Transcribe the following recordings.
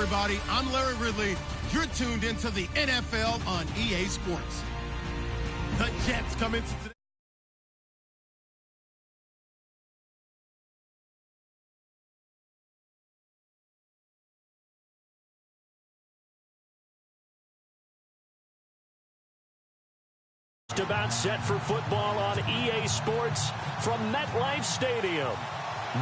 everybody. I'm Larry Ridley. You're tuned into the NFL on EA Sports. The Jets come into today. About set for football on EA Sports from MetLife Stadium.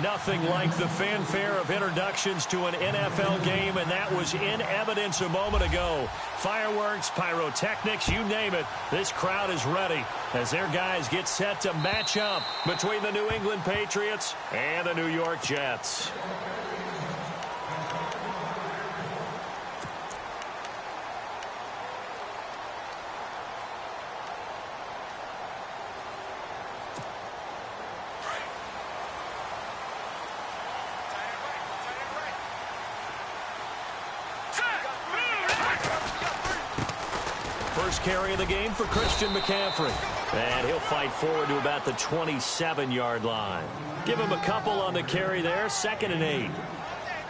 Nothing like the fanfare of introductions to an NFL game, and that was in evidence a moment ago. Fireworks, pyrotechnics, you name it. This crowd is ready as their guys get set to match up between the New England Patriots and the New York Jets. First carry of the game for Christian McCaffrey. And he'll fight forward to about the 27-yard line. Give him a couple on the carry there, 2nd and 8.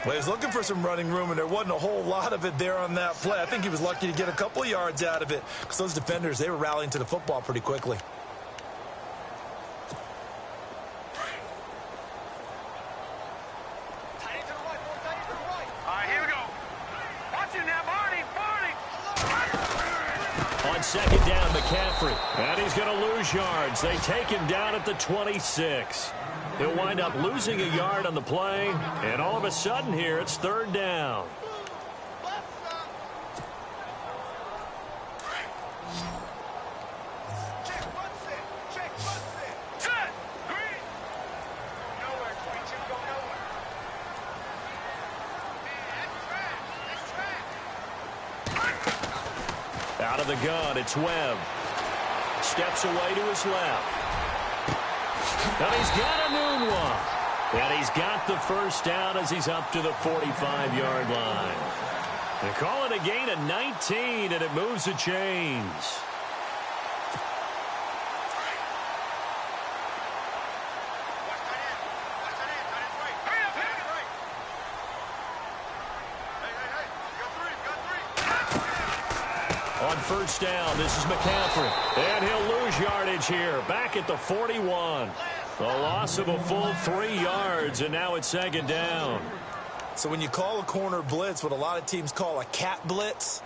Well, he was looking for some running room, and there wasn't a whole lot of it there on that play. I think he was lucky to get a couple of yards out of it because those defenders, they were rallying to the football pretty quickly. On 2nd down, McCaffrey. And he's going to lose yards. They take him down at the 26. He'll wind up losing a yard on the play. And all of a sudden here, it's 3rd down. Out of the gun, it's Webb. Steps away to his left. And he's got a noon one. And he's got the first down as he's up to the 45-yard line. They call it a gain of 19, and it moves the chains. On 1st down, this is McCaffrey. And he'll lose yardage here. Back at the 41. A loss of a full 3 yards, and now it's 2nd down. So when you call a corner blitz, what a lot of teams call a cat blitz,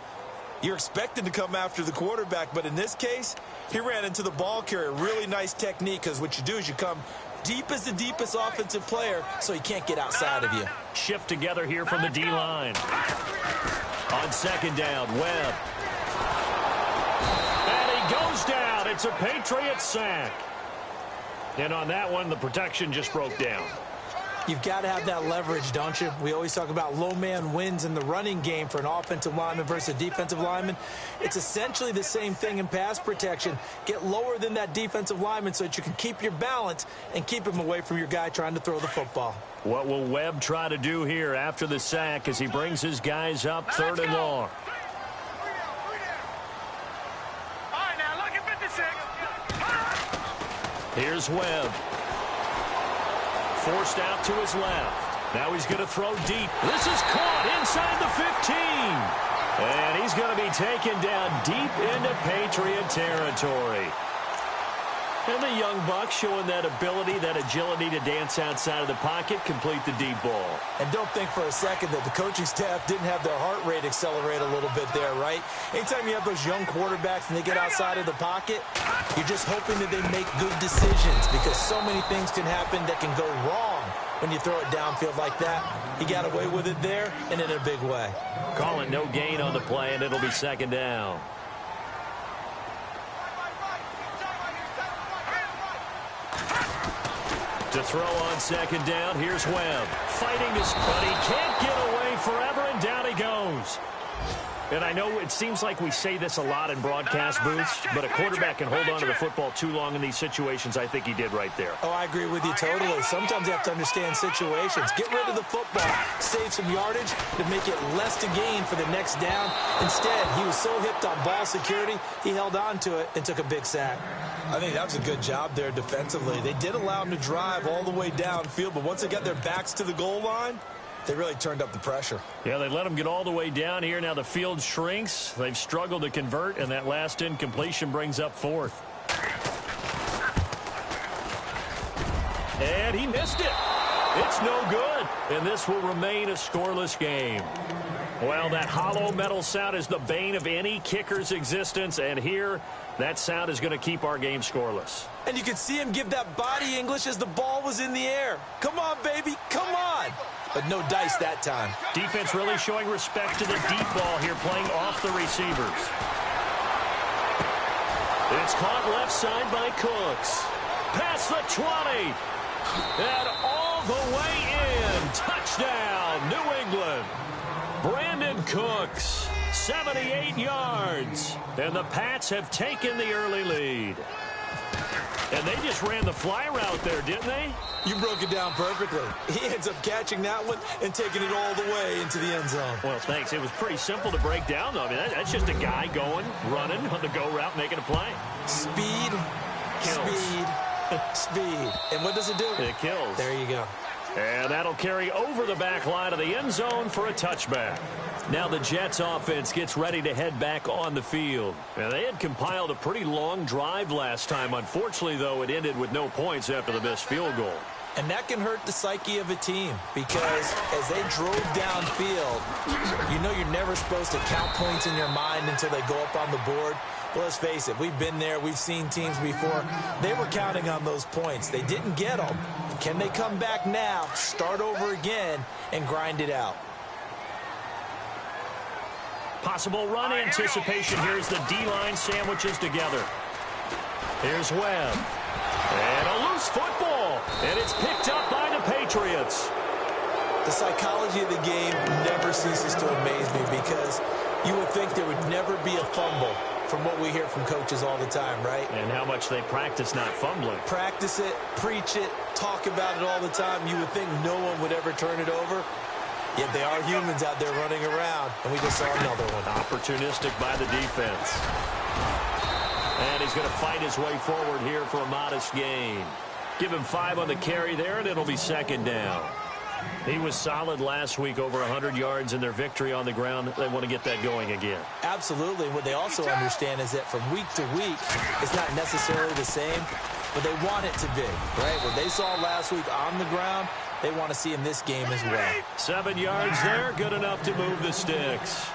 you're expected to come after the quarterback. But in this case, he ran into the ball carrier. Really nice technique, because what you do is you come deep as the deepest offensive player so he can't get outside of you. Shift together here from the D-line. On 2nd down, Webb. Goes down. It's a Patriot sack. And on that one, the protection just broke down. You've got to have that leverage, don't you? We always talk about low man wins in the running game for an offensive lineman versus a defensive lineman. It's essentially the same thing in pass protection. Get lower than that defensive lineman so that you can keep your balance and keep him away from your guy trying to throw the football. What will Webb try to do here after the sack as he brings his guys up 3rd and long? Here's Webb. Forced out to his left. Now he's going to throw deep. This is caught inside the 15. And he's going to be taken down deep into Patriot territory. And the young buck showing that ability, that agility to dance outside of the pocket, complete the deep ball. And don't think for a second that the coaching staff didn't have their heart rate accelerate a little bit there, right? Anytime you have those young quarterbacks and they get outside of the pocket, you're just hoping that they make good decisions, because so many things can happen that can go wrong when you throw it downfield like that. He got away with it there and in a big way. Call it no gain on the play, and it'll be 2nd down. To throw on 2nd down, here's Webb. Fighting his, but he can't get away forever, and down he goes. And I know it seems like we say this a lot in broadcast booths, but a quarterback can hold on to the football too long in these situations. I think he did right there. Oh, I agree with you totally. Sometimes you have to understand situations. Get rid of the football. Save some yardage to make it less to gain for the next down. Instead, he was so hipped on ball security, he held on to it and took a big sack. I think that was a good job there defensively. They did allow him to drive all the way downfield, but once they got their backs to the goal line, They really turned up the pressure. Yeah, they let them get all the way down here. Now the field shrinks. They've struggled to convert, and that last incompletion brings up fourth. And he missed it. It's no good, and this will remain a scoreless game. Well, that hollow metal sound is the bane of any kicker's existence, and here, that sound is going to keep our game scoreless. And you could see him give that body English as the ball was in the air. Come on, baby, come on. But no dice that time. Defense really showing respect to the deep ball here, playing off the receivers. It's caught left side by Cooks. Past the 20. And all the way in. Touchdown, New England. Brandon Cooks, 78 yards. And the Pats have taken the early lead. And they just ran the fly route there, didn't they? You broke it down perfectly. He ends up catching that one and taking it all the way into the end zone. Well, thanks. It was pretty simple to break down, though. I mean, that's just a guy going, running on the go route, making a play. Speed, kills. Speed, speed. And what does it do? It kills. There you go. And that'll carry over the back line of the end zone for a touchback. Now the Jets offense gets ready to head back on the field. Now, they had compiled a pretty long drive last time. Unfortunately, though, it ended with no points after the missed field goal. And that can hurt the psyche of a team because as they drove downfield, you know you're never supposed to count points in your mind until they go up on the board. But let's face it, we've been there. We've seen teams before. They were counting on those points. They didn't get them. Can they come back now, start over again, and grind it out? Possible run anticipation here as the D-line sandwiches together. Here's Webb. And a loose football. And it's picked up by the Patriots. The psychology of the game never ceases to amaze me because you would think there would never be a fumble from what we hear from coaches all the time, right? And how much they practice not fumbling. Practice it, preach it, talk about it all the time. You would think no one would ever turn it over. Yet they are humans out there running around, and we just saw another one. Opportunistic by the defense. And he's going to fight his way forward here for a modest gain. Give him 5 on the carry there, and it'll be second down. He was solid last week, over 100 yards in their victory on the ground. They want to get that going again. Absolutely. And what they also understand is that from week to week, it's not necessarily the same, but they want it to be, right? What they saw last week on the ground, they want to see in this game as well. 7 yards there, good enough to move the sticks.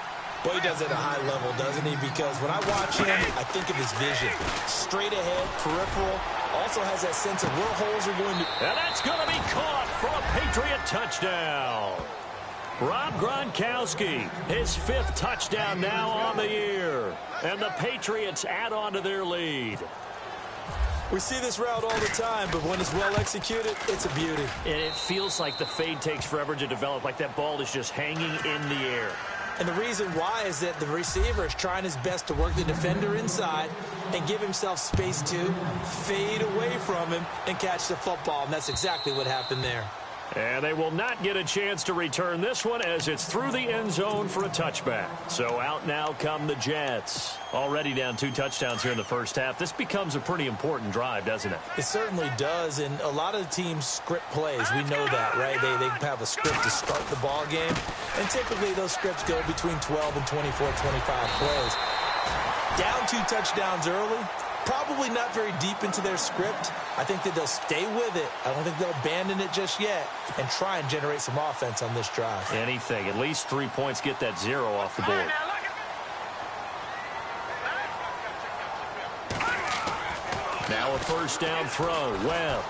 Well, he does it at a high level, doesn't he? Because when I watch him, I think of his vision. Straight ahead, peripheral, also has that sense of where holes are going to... And that's going to be caught for a Patriot touchdown. Rob Gronkowski, his 5th touchdown now on the year. And the Patriots add on to their lead. We see this route all the time, but when it's well executed, it's a beauty. And it feels like the fade takes forever to develop, like that ball is just hanging in the air. And the reason why is that the receiver is trying his best to work the defender inside and give himself space to fade away from him and catch the football. And that's exactly what happened there. And they will not get a chance to return this one as it's through the end zone for a touchback. So out now come the Jets. Already down 2 touchdowns here in the first half. This becomes a pretty important drive, doesn't it? It certainly does. And a lot of the teams script plays. We know that, right? They have a script to start the ball game. And typically those scripts go between 12 and 24, 25 plays. Down 2 touchdowns early. Probably not very deep into their script. I think that they'll stay with it. I don't think they'll abandon it just yet and try and generate some offense on this drive. Anything. At least 3 points, get that 0 off the board. Now a first down throw. Webb.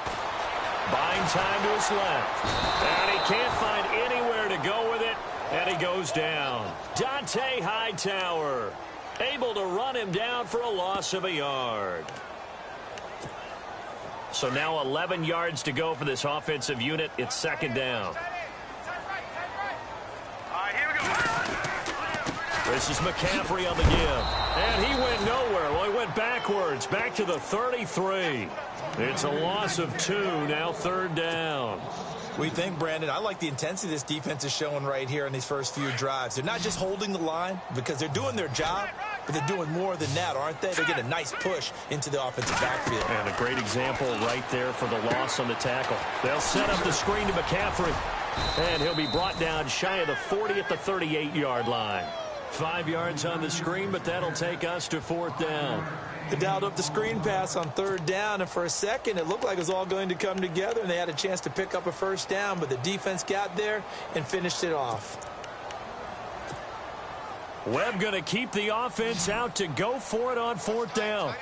Buying time to his left. And he can't find anywhere to go with it. And he goes down. Dante Hightower. Able to run him down for a loss of a yard. So now 11 yards to go for this offensive unit. It's second down. This is McCaffrey on the give. And he went nowhere. Well, he went backwards. Back to the 33. It's a loss of 2. Now third down. We think, Brandon, I like the intensity this defense is showing right here in these first few drives. They're not just holding the line because they're doing their job, but they're doing more than that, aren't they? They get a nice push into the offensive backfield. And a great example right there for the loss on the tackle. They'll set up the screen to McCaffrey. And he'll be brought down shy of the 40 at the 38-yard line. 5 yards on the screen, but that'll take us to 4th down. They dialed up the screen pass on 3rd down, and for a second it looked like it was all going to come together, and they had a chance to pick up a 1st down, but the defense got there and finished it off. Webb going to keep the offense out to go for it on 4th down.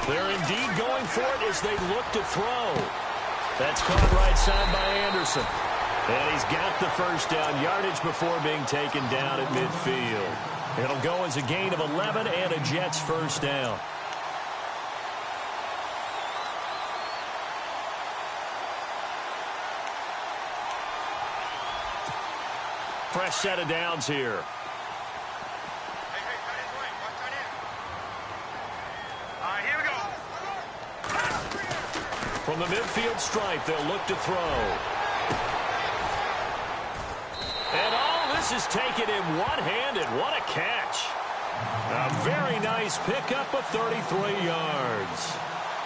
They're indeed going for it as they look to throw. That's caught right side by Anderson. And he's got the 1st down yardage before being taken down at midfield. It'll go as a gain of 11 and a Jets 1st down. Fresh set of downs here. Here we go. From the midfield stripe, they'll look to throw. And all this is taken in one-handed. What a catch. A very nice pickup of 33 yards.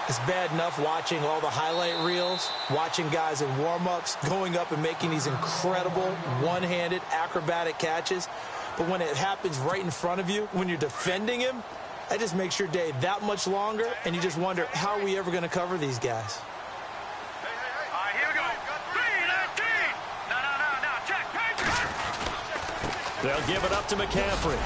It's bad enough watching all the highlight reels, watching guys in warm-ups, going up and making these incredible one-handed acrobatic catches. But when it happens right in front of you, when you're defending him, that just makes your day that much longer, and you just wonder, how are we ever going to cover these guys? Here we go. 3-19. No. Check. They'll give it up to McCaffrey.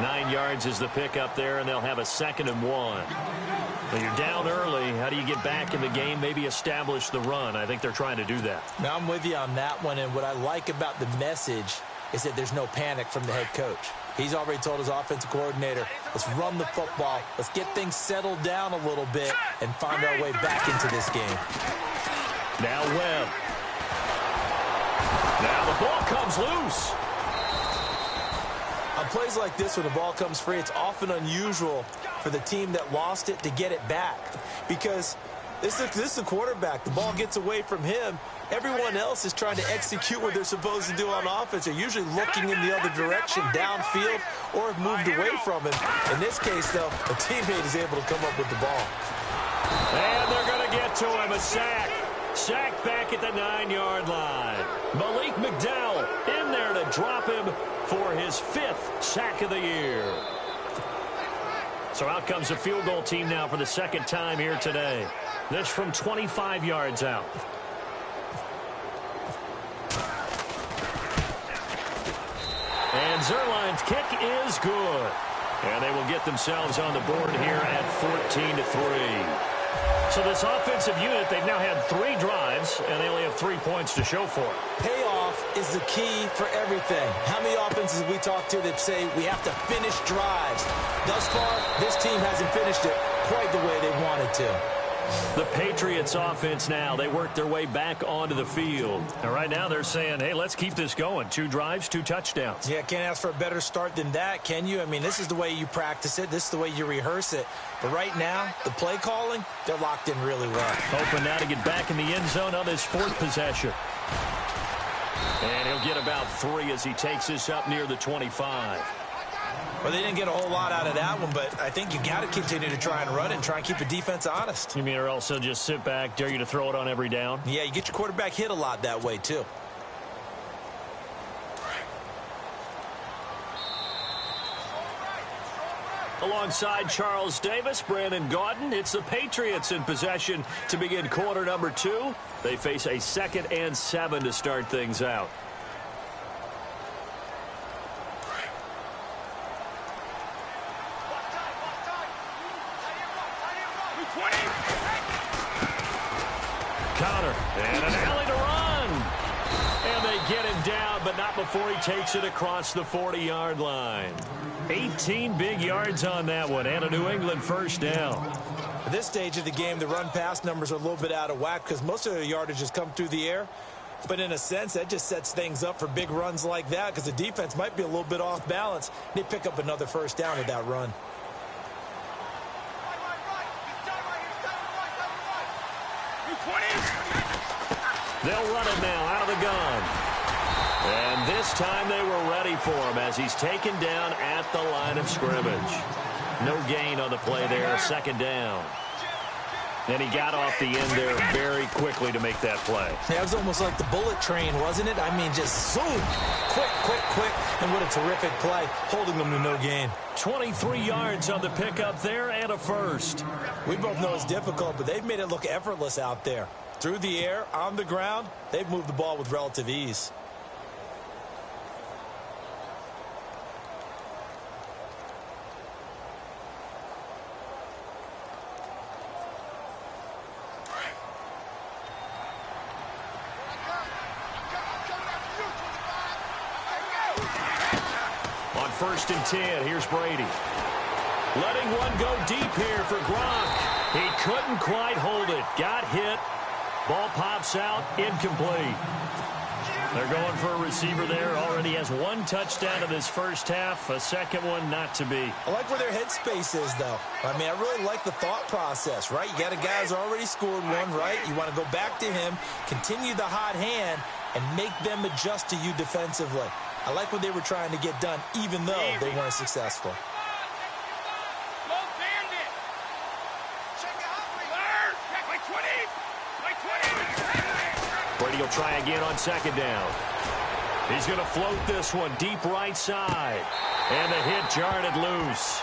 9 yards is the pickup there, and they'll have a 2nd and 1. Well, you're down early. How do you get back in the game? Maybe establish the run. I think they're trying to do that. Now, I'm with you on that one, and what I like about the message is that there's no panic from the head coach. He's already told his offensive coordinator, let's run the football, let's get things settled down a little bit and find our way back into this game. Now Webb. Now the ball comes loose. On plays like this, when the ball comes free, it's often unusual for the team that lost it to get it back. Because this is a quarterback. The ball gets away from him. Everyone else is trying to execute what they're supposed to do on offense. They're usually looking in the other direction, downfield, or have moved away from him. In this case, though, a teammate is able to come up with the ball. And they're going to get to him. A sack. Sacked back at the 9-yard line. Malik McDowell in there to drop him for his 5th sack of the year. So out comes the field goal team now for the 2nd time here today. This from 25 yards out. And Zerline's kick is good. And they will get themselves on the board here at 14-3. So this offensive unit, they've now had 3 drives, and they only have 3 points to show for it. Payoff is the key for everything. How many offenses have we talked to that say we have to finish drives? Thus far, this team hasn't finished it quite the way they wanted to. The Patriots offense now, they work their way back onto the field. And right now they're saying, hey, let's keep this going. 2 drives, 2 touchdowns. Yeah, can't ask for a better start than that, can you? I mean, this is the way you practice it. This is the way you rehearse it. But right now, the play calling, they're locked in really well. Hoping now to get back in the end zone on this 4th possession. And he'll get about 3 as he takes this up near the 25. Well, they didn't get a whole lot out of that one, but I think you got to continue to try and run it and try and keep the defense honest. You mean or also just sit back, dare you to throw it on every down? Yeah, you get your quarterback hit a lot that way, too. Alongside Charles Davis, Brandon Gaudin, it's the Patriots in possession to begin quarter number 2. They face a 2nd and 7 to start things out. Connor, and an alley to run. And they get him down, but not before he takes it across the 40-yard line. 18 big yards on that one, and a New England 1st down. At this stage of the game, the run-pass numbers are a little bit out of whack because most of the yardage has come through the air. But in a sense, that just sets things up for big runs like that because the defense might be a little bit off balance. They pick up another 1st down with that run. They'll run it now out of the gun. And this time they were ready for him as he's taken down at the line of scrimmage. No gain on the play there, second down. And he got off the end there very quickly to make that play. Yeah, it was almost like the bullet train, wasn't it? I mean, just zoom. Quick, quick, quick. And what a terrific play, holding them to no gain. 23 yards on the pickup there and a first. We both know it's difficult, but they've made it look effortless out there. Through the air, on the ground, they've moved the ball with relative ease. On 1st and 10, here's Brady. Letting one go deep here for Gronk. He couldn't quite hold it. Got hit. Ball pops out. Incomplete. They're going for a receiver there. Already has one touchdown in this first half. A second one not to be. I like where their headspace is, though. I mean, I really like the thought process, right? You got a guy who's already scored one, right? You want to go back to him, continue the hot hand, and make them adjust to you defensively. I like what they were trying to get done, even though they weren't successful. Brady will try again on second down. He's going to float this one deep right side. And the hit jarred it loose.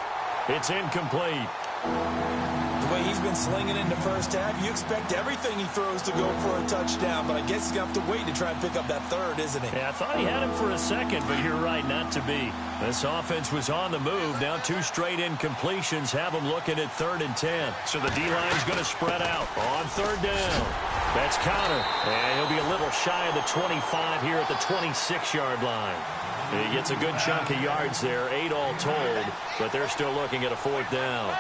It's incomplete. The way he's been slinging in the first half, you expect everything he throws to go for a touchdown, but I guess he's going to have to wait to try and pick up that third, isn't he? Yeah, I thought he had him for a second, but you're right, not to be. This offense was on the move. Now 2 straight incompletions have them looking at 3rd and 10. So the D-line's going to spread out on 3rd down. That's Connor, and he'll be a little shy of the 25 here at the 26-yard line. He gets a good chunk of yards there, 8 all told, but they're still looking at a 4th down.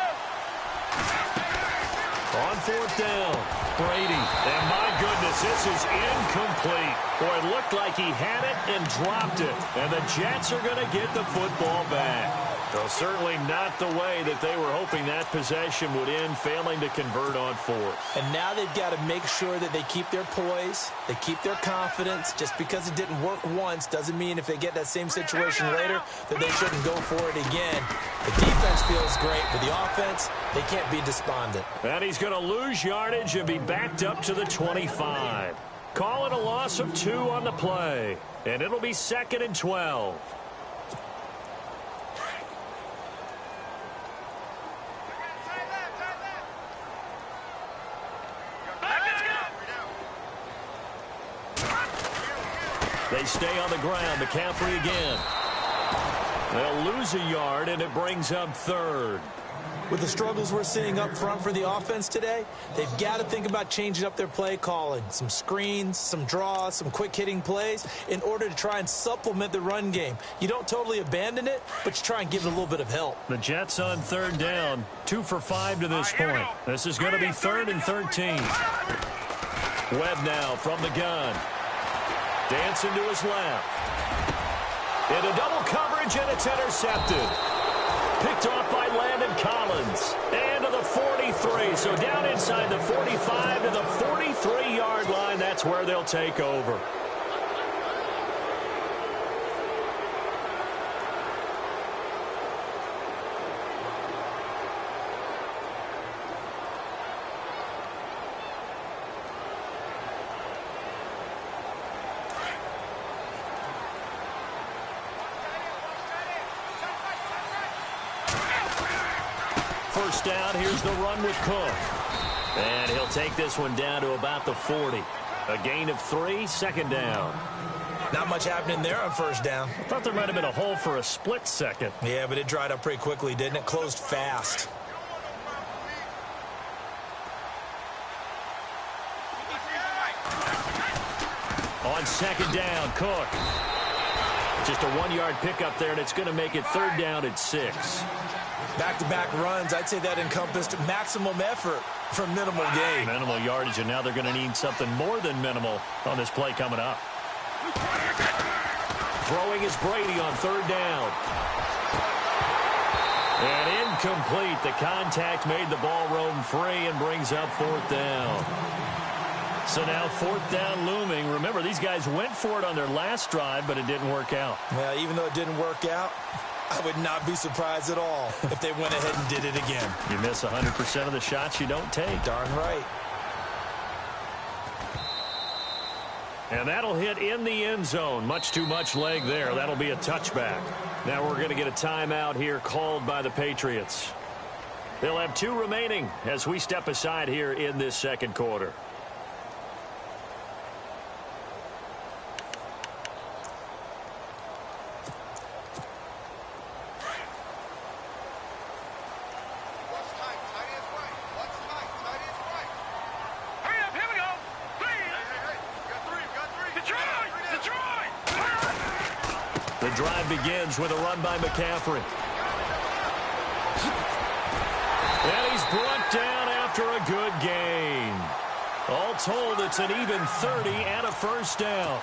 On 4th down, Brady. And my goodness, this is incomplete. Boy, it looked like he had it and dropped it. And the Jets are going to get the football back. So certainly not the way that they were hoping that possession would end, failing to convert on 4th. And now they've got to make sure that they keep their poise, they keep their confidence. Just because it didn't work once doesn't mean if they get that same situation later that they shouldn't go for it again. The defense feels great, but the offense, they can't be despondent. And he's going to lose yardage and be backed up to the 25. Call it a loss of 2 on the play. And it'll be 2nd and 12. They stay on the ground. McCaffrey again. They'll lose a yard, and it brings up 3rd. With the struggles we're seeing up front for the offense today, they've got to think about changing up their play calling. Some screens, some draws, some quick-hitting plays in order to try and supplement the run game. You don't totally abandon it, but you try and give it a little bit of help. The Jets on 3rd down, 2 for 5 to this point. This is going to be 3rd and 13. Webb now from the gun. Dancing to his left. Into double coverage, and it's intercepted. Picked off by Landon Collins. And to the 43. So down inside the 45 to the 43-yard line. That's where they'll take over. First down, here's the run with Cook. And he'll take this one down to about the 40. A gain of 3, 2nd down. Not much happening there on 1st down. I thought there might have been a hole for a split second. Yeah, but it dried up pretty quickly, didn't it? Closed fast. On 2nd down, Cook. Just a 1-yard pickup there, and it's going to make it 3rd down at 6. Back-to-back runs, I'd say that encompassed maximum effort for minimal gain. Minimal yardage, and now they're going to need something more than minimal on this play coming up. Throwing is Brady on 3rd down. And incomplete. The contact made the ball roam free and brings up 4th down. So now 4th down looming. Remember, these guys went for it on their last drive, but it didn't work out. Yeah, even though it didn't work out, I would not be surprised at all if they went ahead and did it again. You miss 100% of the shots you don't take. Darn right. And that'll hit in the end zone. Much too much leg there. That'll be a touchback. Now we're going to get a timeout here called by the Patriots. They'll have 2 remaining as we step aside here in this second quarter. The drive begins with a run by McCaffrey. And he's brought down after a good gain. All told, it's an even 30 and a first down.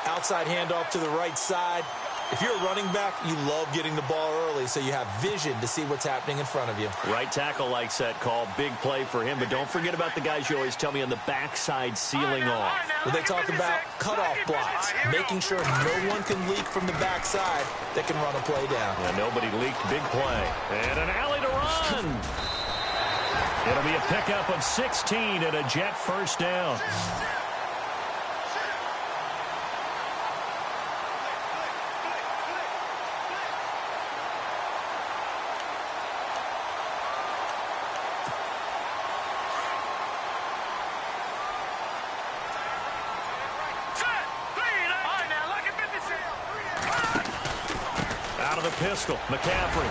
Outside handoff to the right side. If you're a running back, you love getting the ball early so you have vision to see what's happening in front of you. Right tackle likes that call. Big play for him. But don't forget about the guys you always tell me on the backside sealing off. Well, they talk about cutoff blocks, making sure no one can leak from the backside that can run a play down. Yeah, nobody leaked. Big play. And an alley to run. It'll be a pickup of 16 and a Jet first down. Pistol, McCaffrey.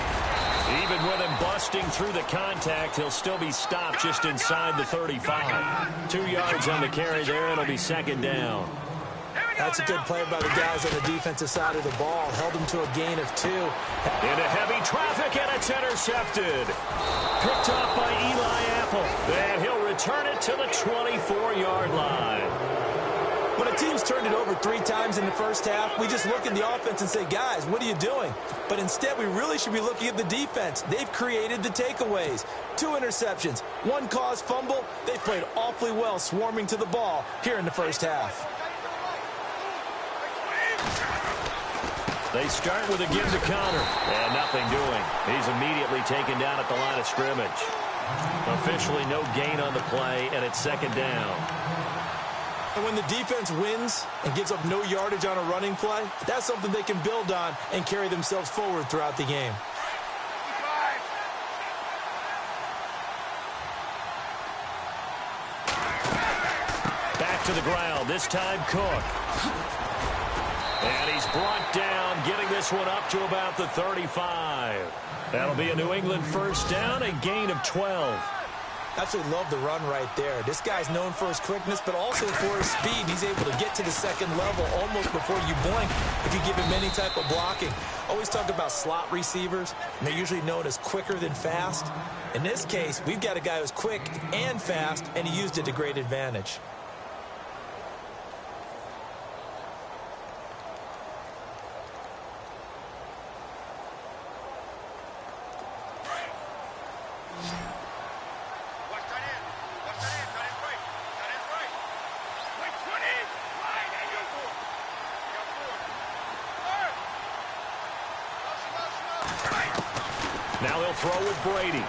Even with him busting through the contact, he'll still be stopped just inside the 35. 2 yards on the carry there. It'll be second down. That's a good play by the guys on the defensive side of the ball. Held them to a gain of 2. Into heavy traffic, and it's intercepted. Picked off by Eli Apple. And he'll return it to the 24-yard line. When a team's turned it over 3 times in the first half, we just look at the offense and say, guys, what are you doing? But instead, we really should be looking at the defense. They've created the takeaways. 2 interceptions, 1 caused fumble. They played awfully well swarming to the ball here in the first half. They start with a give to counter. And nothing doing. He's immediately taken down at the line of scrimmage. Officially no gain on the play, and it's second down. And when the defense wins and gives up no yardage on a running play, that's something they can build on and carry themselves forward throughout the game. Back to the ground, this time Cook. And he's brought down, getting this one up to about the 35. That'll be a New England first down, a gain of 12. Absolutely love the run right there. This guy's known for his quickness, but also for his speed. He's able to get to the second level almost before you blink if you give him any type of blocking. Always talk about slot receivers, and they're usually known as quicker than fast. In this case, we've got a guy who's quick and fast, and he used it to great advantage. Now they'll throw with Brady.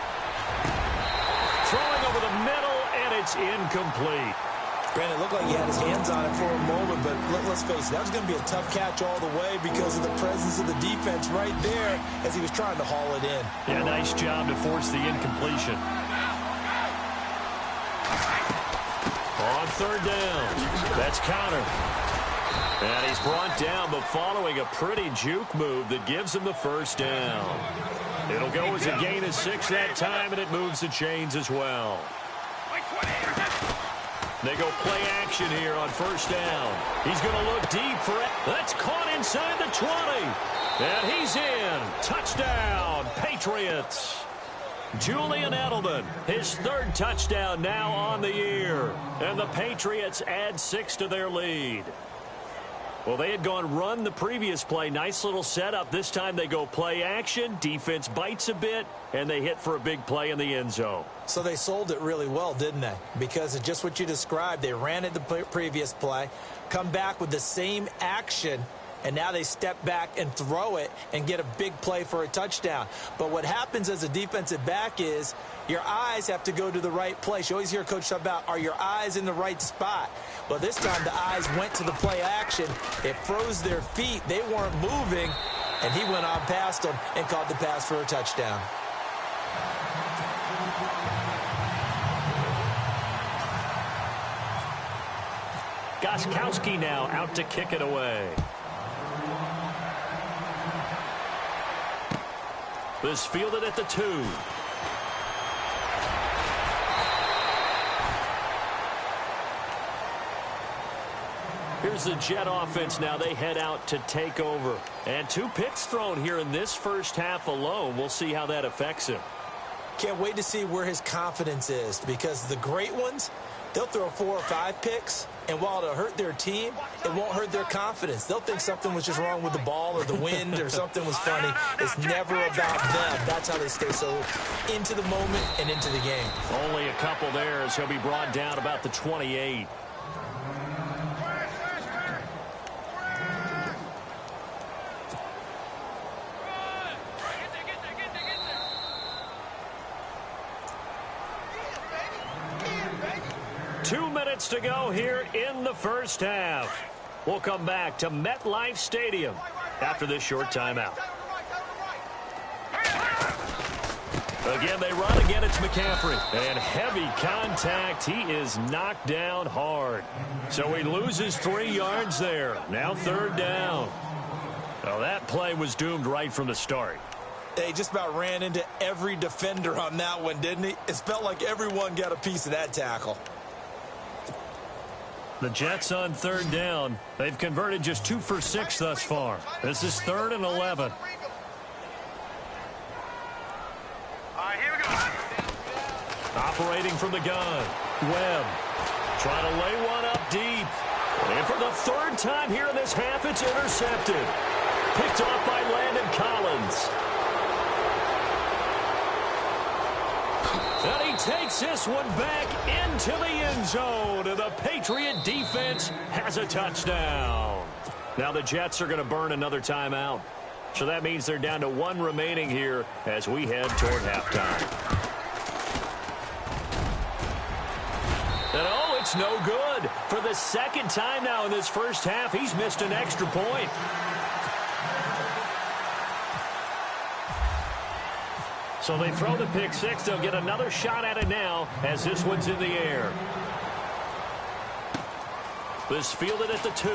Throwing over the middle, and it's incomplete. Brandon, it looked like he had his hands on it for a moment, but let's face it, that was going to be a tough catch all the way because of the presence of the defense right there as he was trying to haul it in. Yeah, nice job to force the incompletion. On third down, that's counter. And he's brought down, but following a pretty juke move that gives him the first down. It'll go as a gain of 6 that time, and it moves the chains as well. They go play action here on first down. He's going to look deep for it. That's caught inside the 20. And he's in. Touchdown, Patriots. Julian Edelman, his 3rd touchdown now on the year. And the Patriots add 6 to their lead. Well, they had gone run the previous play. Nice little setup. This time they go play action. Defense bites a bit, and they hit for a big play in the end zone. So they sold it really well, didn't they? Because of just what you described. They ran it the previous play, come back with the same action, and now they step back and throw it and get a big play for a touchdown. But what happens as a defensive back is your eyes have to go to the right place. You always hear Coach talk about, are your eyes in the right spot? Well, this time the eyes went to the play action. It froze their feet. They weren't moving, and he went on past them and caught the pass for a touchdown. Gostkowski now out to kick it away. This fielded at the 2. Here's the Jet offense now. They head out to take over. And 2 picks thrown here in this first half alone. We'll see how that affects him. Can't wait to see where his confidence is, because the great ones, they'll throw 4 or 5 picks, and while it'll hurt their team, it won't hurt their confidence. They'll think something was just wrong with the ball or the wind or something was funny. It's never about them. That's how they stay so into the moment and into the game. Only a couple there as he'll be brought down about the 28. To go here in the first half. We'll come back to MetLife Stadium after this short timeout. Again, they run. Again, it's McCaffrey. And heavy contact. He is knocked down hard. So he loses 3 yards there. Now 3rd down. Well, that play was doomed right from the start. They just about ran into every defender on that one, didn't he? It felt like everyone got a piece of that tackle. The Jets on 3rd down. They've converted just 2 for 6 thus far. This is 3rd and 11. Here we go. Operating from the gun. Webb trying to lay one up deep. And for the 3rd time here in this half, it's intercepted. Picked off by Landon Collins. And he takes this one back into the end zone. And the Patriot defense has a touchdown. Now the Jets are going to burn another timeout. So that means they're down to 1 remaining here as we head toward halftime. And oh, it's no good. For the 2nd time now in this first half, he's missed an extra point. So they throw the pick 6. They'll get another shot at it now as this one's in the air. This fielded at the 2.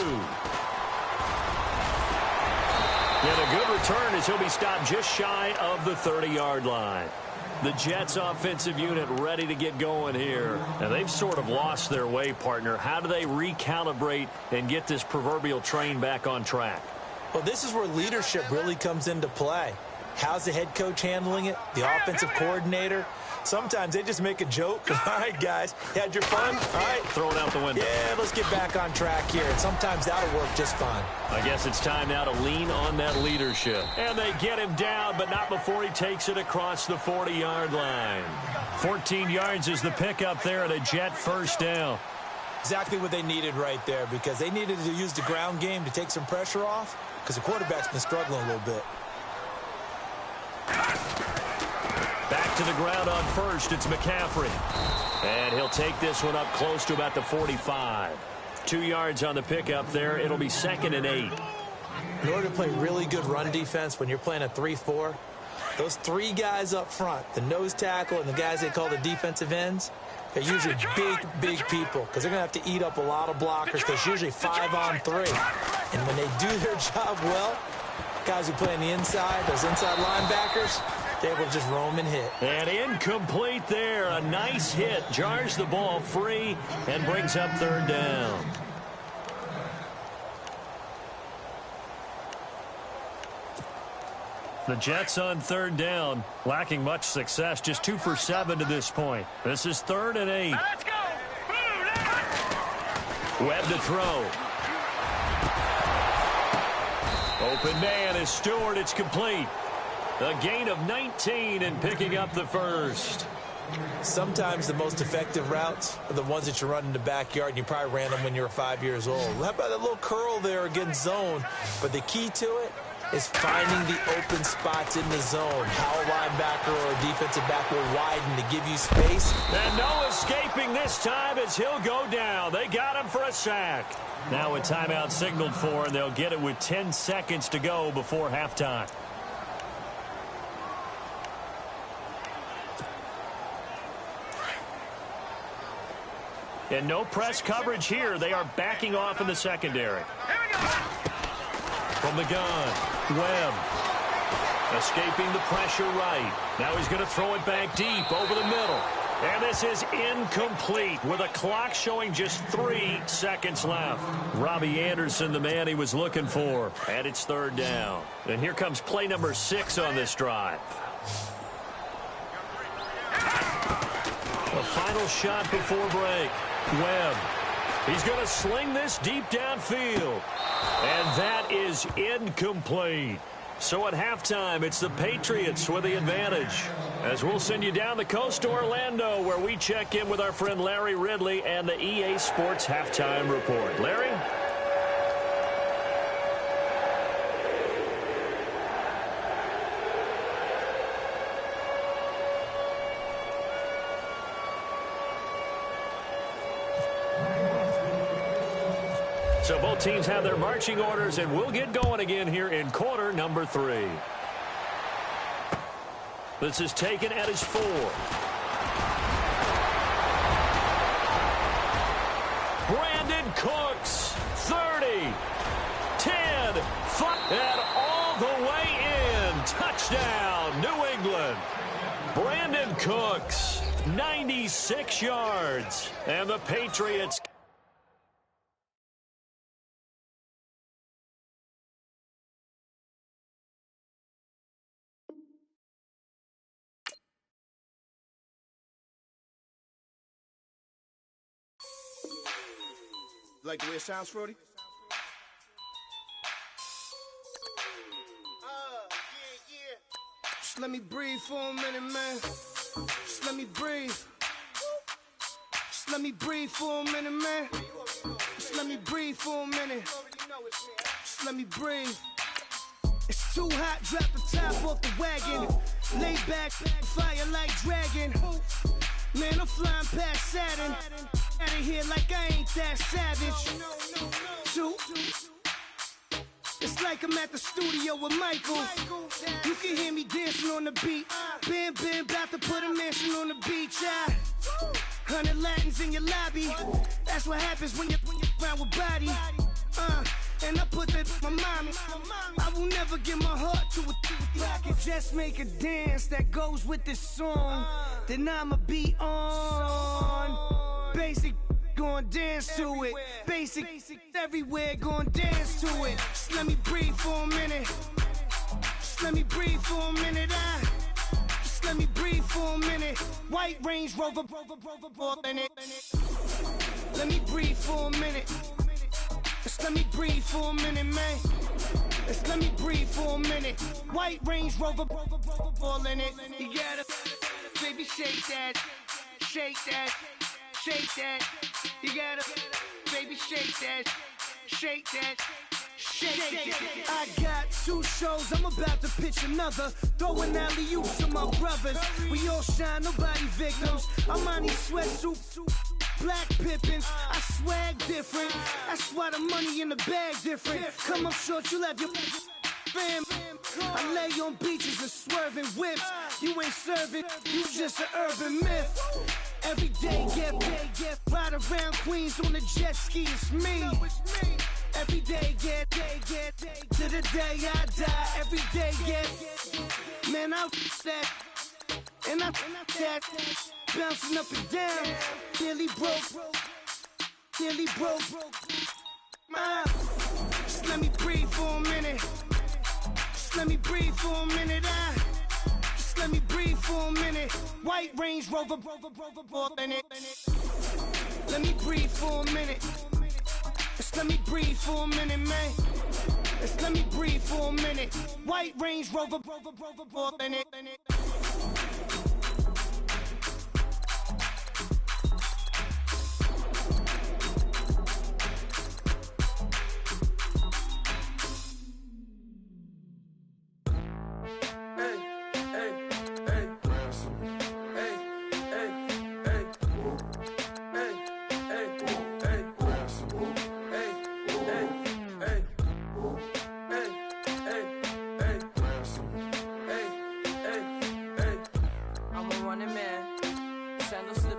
And a good return as he'll be stopped just shy of the 30-yard line. The Jets offensive unit ready to get going here. And they've sort of lost their way, partner. How do they recalibrate and get this proverbial train back on track? Well, this is where leadership really comes into play. How's the head coach handling it? The offensive coordinator? Sometimes they just make a joke. All right, guys, you had your fun? All right. Throw it out the window. Yeah, let's get back on track here. And sometimes that'll work just fine. I guess it's time now to lean on that leadership. And they get him down, but not before he takes it across the 40-yard line. 14 yards is the pickup there at a Jet 1st down. Exactly what they needed right there, because they needed to use the ground game to take some pressure off, because the quarterback's been struggling a little bit. Back to the ground on 1st, it's McCaffrey. And he'll take this one up close to about the 45. 2 yards on the pickup there. It'll be 2nd and 8. In order to play really good run defense when you're playing a 3-4, those 3 guys up front, the nose tackle and the guys they call the defensive ends, they're usually big people, because they're going to have to eat up a lot of blockers, because usually 5 on 3. And when they do their job well, guys who play on the inside, those inside linebackers, they will just roam and hit. And incomplete there. A nice hit. Jars the ball free and brings up 3rd down. The Jets on 3rd down, lacking much success, just 2 for 7 to this point. This is 3rd and 8. Let's go. Webb to throw. Open man is Stewart. It's complete. A gain of 19 and picking up the 1st. Sometimes the most effective routes are the ones that you run in the backyard, and you probably ran them when you were 5 years old. How about that little curl there against zone? But the key to it is finding the open spots in the zone. How a linebacker or a defensive back will widen to give you space. And no escaping this time as he'll go down. They got him for a sack. Now a timeout signaled for, and they'll get it with 10 seconds to go before halftime. And no press coverage here. They are backing off in the secondary. From the gun, Webb. Escaping the pressure right. Now he's going to throw it back deep over the middle. And this is incomplete with a clock showing just 3 seconds left. Robbie Anderson, the man he was looking for. And it's third down. And here comes play number 6 on this drive. The final shot before break. Webb. He's going to sling this deep downfield. And that is incomplete. So at halftime, it's the Patriots with the advantage. As we'll send you down the coast to Orlando, where we check in with our friend Larry Ridley and the EA Sports Halftime Report. Larry? So both teams have their marching orders, and we'll get going again here in quarter number 3. This is taken at his 4. Brandon Cooks, 30, 10, 5, and all the way in. Touchdown, New England. Brandon Cooks, 96 yards. And the Patriots... Like the way it sounds, Frody? Yeah. Just let me breathe for a minute, man. Just let me breathe. Just let me breathe for a minute, man. Just let me breathe for a minute. Just let me breathe. It's too hot, drop the top off the wagon. Lay back, fire like dragon. Man, I'm flying past Saturn. Out of here like I ain't that savage. It's like I'm at the studio with Michael. You can hear me dancing on the beat. Bam, about to put a mansion on the beach. 100 Latins in your lobby. That's what happens when you're around with body. And I put that in my mommy. I will never give my heart to it. If I could just make a dance that goes with this song, then I'ma be on. Basic, gon' dance to it. Basic, everywhere, gon' dance to it. Just let me breathe for a minute. Just let me breathe for a minute. Just let me breathe for a minute. White Range Rover, in it. Let me breathe for a minute. Just let me breathe for a minute, man. Just let me breathe for a minute. White Range Rover, in it. You gotta, baby, shake that, shake that. Shake that, you gotta, baby, shake that, shake that, shake that. I got 2 shows, I'm about to pitch another. Throwing alley-oops to my brothers. We all shine, nobody victims. I'm on these sweatsuits, black Pippins. I swag different, that's why the money in the bag different. Come up short, you'll have your fam. I lay on beaches and swerving whips. You ain't serving, you just an urban myth. Every day get ride around Queens on a jet ski, it's me. Every day get to the day I die. Every day get, man, I that, and I that, bouncing up and down. Nearly broke. Just let me breathe for a minute. Just let me breathe for a minute. Just let me breathe for a minute. White Range Rover, in it. Let me breathe for a minute. Just let me breathe for a minute, man. Just let me breathe for a minute. White Range Rover, in it.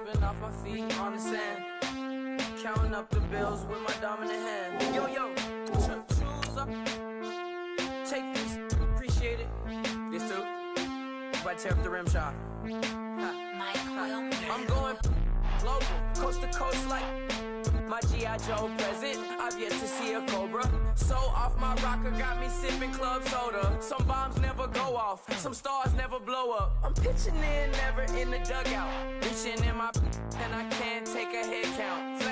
slipping off my feet on the sand. Counting up the bills with my dominant hand. Yo, choose up. Take this, appreciate it. This too. If I tear up the rim shot. I'm going global, coast to coast like my G.I. Joe present. I've yet to see a Cobra. So off my rocker, got me sipping club soda. Some bombs never go off, some stars never blow up. I'm pitching in, never in the dugout. Reaching in my and I can't take a head count.